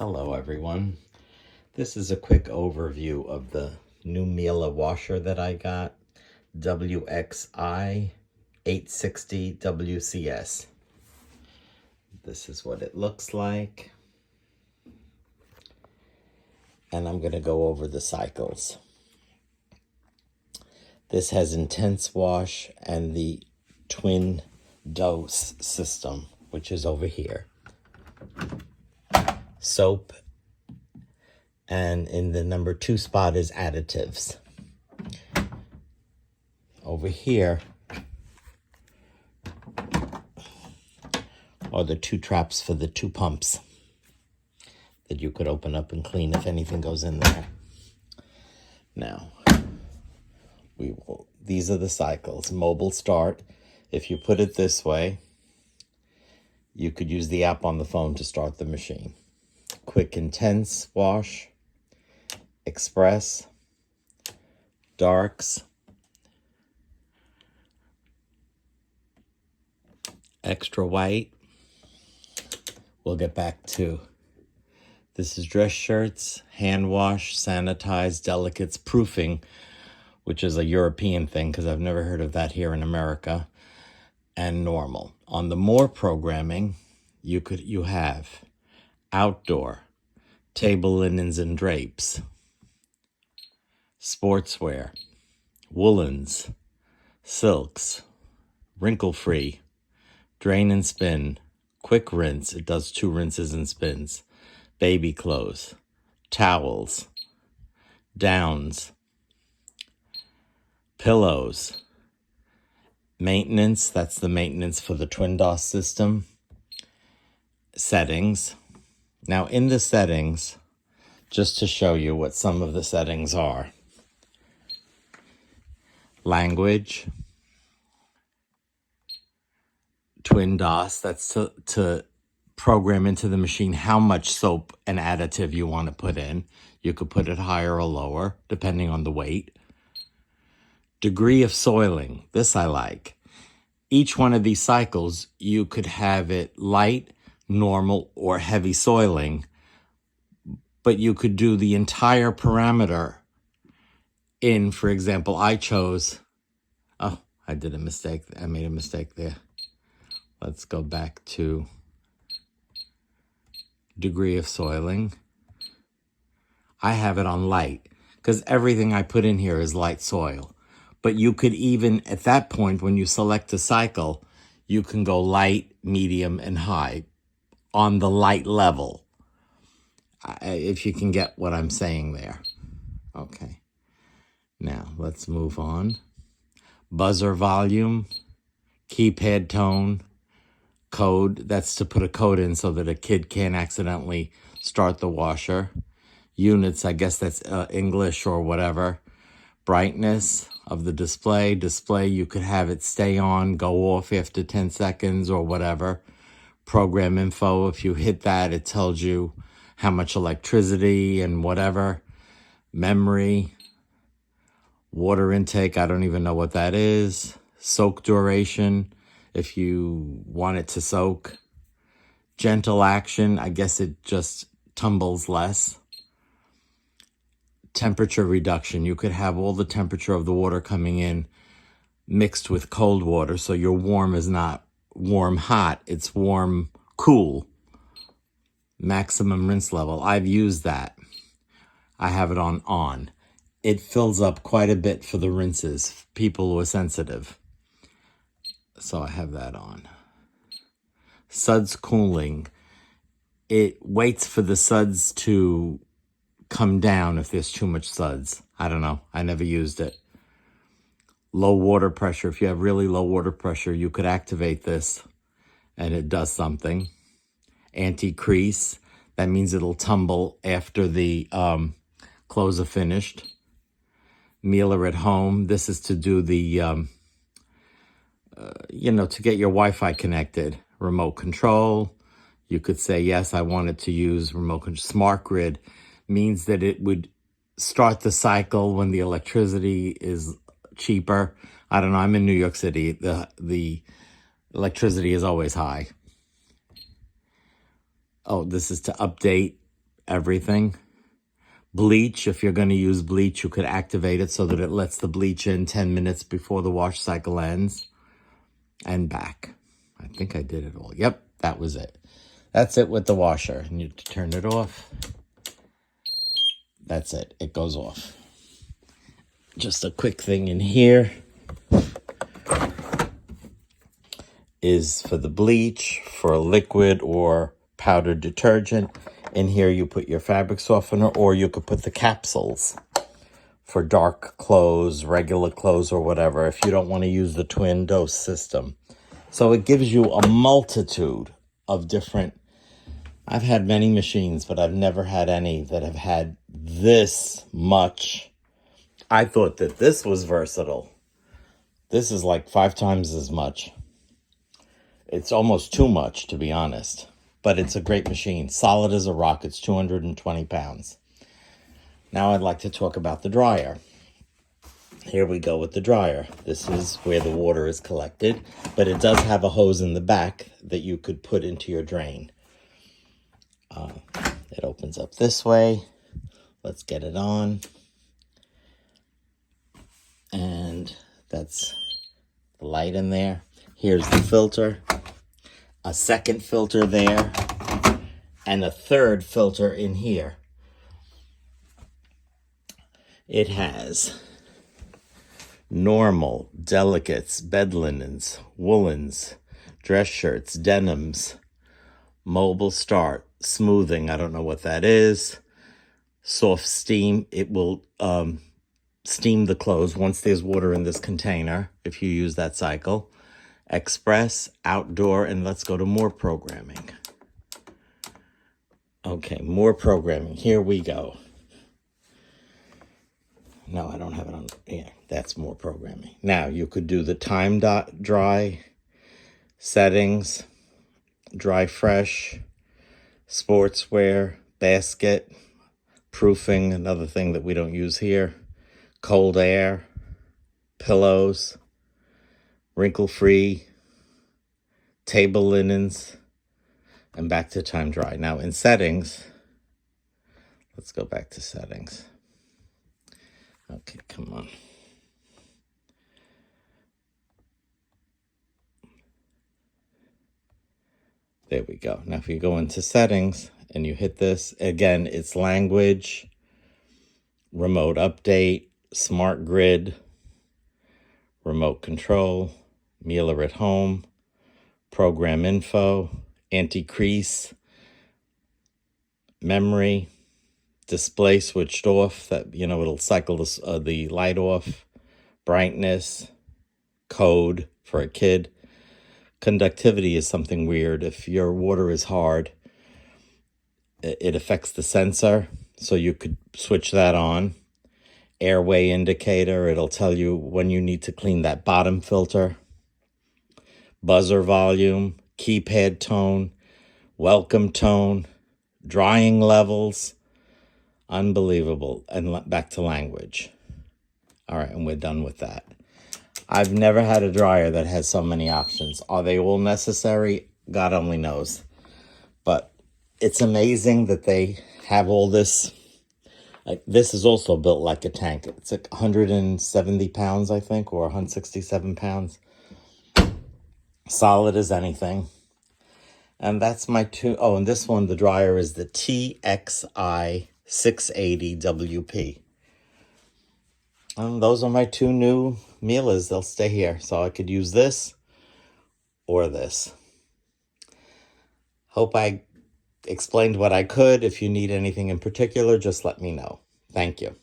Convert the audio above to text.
Hello everyone. This is a quick overview of the new Miele washer that I got, WXI860WCS. This is what it looks like. And I'm going to go over the cycles. This has intense wash and the twin dose system, which is over here. Soap, and in the number 2 spot is additives. Over here are the 2 traps for the 2 pumps that you could open up and clean if anything goes in there. Now, these are the cycles. Mobile start. If you put it this way, you could use the app on the phone to start the machine. Quick intense wash, express, darks, extra white. We'll get back to this is dress shirts, hand wash, sanitize, delicates, proofing, which is a European thing because I've never heard of that here in America, and normal. On the more programming, you have outdoor, table linens and drapes, sportswear, woolens, silks, wrinkle-free, drain and spin, quick rinse, it does 2 rinses and spins, baby clothes, towels, downs, pillows, maintenance, that's the maintenance for the twin DOS system, settings. Now in the settings, just to show you what some of the settings are. Language, twin DOS, that's to program into the machine how much soap and additive you want to put in. You could put it higher or lower, depending on the weight. Degree of soiling, this I like. Each one of these cycles, you could have it light, normal, or heavy soiling, but you could do the entire parameter in, for example, I chose, oh, I did a mistake. I made a mistake there. Let's go back to degree of soiling. I have it on light because everything I put in here is light soil. But you could even, at that point, when you select a cycle, you can go light, medium, and high on the light level, if you can get what I'm saying there. Okay. Now, let's move on. Buzzer volume, keypad tone, code. That's to put a code in so that a kid can't accidentally start the washer. Units, I guess that's English or whatever. Brightness of the display. Display, you could have it stay on, go off after 10 seconds or whatever. Program info, if you hit that, it tells you how much electricity and whatever. Memory. Water intake, I don't even know what that is. Soak duration, if you want it to soak. Gentle action, I guess it just tumbles less. Temperature reduction, you could have all the temperature of the water coming in mixed with cold water, so your warm is not warm hot, it's warm cool. Maximum rinse level, I've used that. I have it on. It fills up quite a bit for the rinses, people who are sensitive. So I have that on. Suds cooling, it waits for the suds to come down if there's too much suds. I don't know, I never used it. Low water pressure, if you have really low water pressure, you could activate this and it does something. Anti-crease, that means it'll tumble after the clothes are finished. Miele at home, this is to do the, to get your Wi-Fi connected. Remote control, you could say, yes, I wanted to use remote control. Smart grid means that it would start the cycle when the electricity is cheaper. I don't know, I'm in New York City. The electricity is always high. Oh, this is to update everything. Bleach, if you're going to use bleach, you could activate it so that it lets the bleach in 10 minutes before the wash cycle ends. And back. I think I did it all. Yep, that was it. That's it with the washer. And you turn it off. That's it. It goes off. Just a quick thing in here is for the bleach, for a liquid or powdered detergent. In here you put your fabric softener, or you could put the capsules for dark clothes, regular clothes, or whatever, if you don't want to use the twin dose system. So it gives you a multitude of different... I've had many machines, but I've never had any that have had this much. I thought that this was versatile. This is like 5 times as much. It's almost too much, to be honest. But it's a great machine. Solid as a rock. It's 220 pounds. Now I'd like to talk about the dryer. Here we go with the dryer. This is where the water is collected, but it does have a hose in the back that you could put into your drain. It opens up this way. Let's get it on. And that's the light in there. Here's the filter. A second filter there. And a third filter in here. It has normal, delicates, bed linens, woolens, dress shirts, denims, mobile start, smoothing, I don't know what that is, soft steam. It will steam the clothes once there's water in this container, if you use that cycle. Express, outdoor, and let's go to more programming. Okay, more programming. Here we go. No, I don't have it on. Yeah, that's more programming. Now, you could do the time dry, settings, dry fresh, sportswear, basket, proofing, another thing that we don't use here, cold air, pillows, wrinkle-free, table linens, and back to time dry. Now, in settings, let's go back to settings. Okay, come on. There we go. Now, if you go into settings and you hit this, again, it's language, remote update, smart grid, remote control, Miele at home, program info, anti-crease, memory, display switched off, that, you know, it'll cycle the light off, brightness, code for a kid. Conductivity is something weird. If your water is hard, it affects the sensor, so you could switch that on. Airway indicator, it'll tell you when you need to clean that bottom filter. Buzzer volume, keypad tone, welcome tone, drying levels. Unbelievable. And back to language. All right, and we're done with that. I've never had a dryer that has so many options. Are they all necessary? God only knows. But it's amazing that they have all this. Like, this is also built like a tank. It's like 170 pounds, I think, or 167 pounds. Solid as anything. And that's my two. Oh, and this one, the dryer, is the TXI680WP. And those are my two new Mieles. They'll stay here. So I could use this or this. Hope I explained what I could. If you need anything in particular, just let me know. Thank you.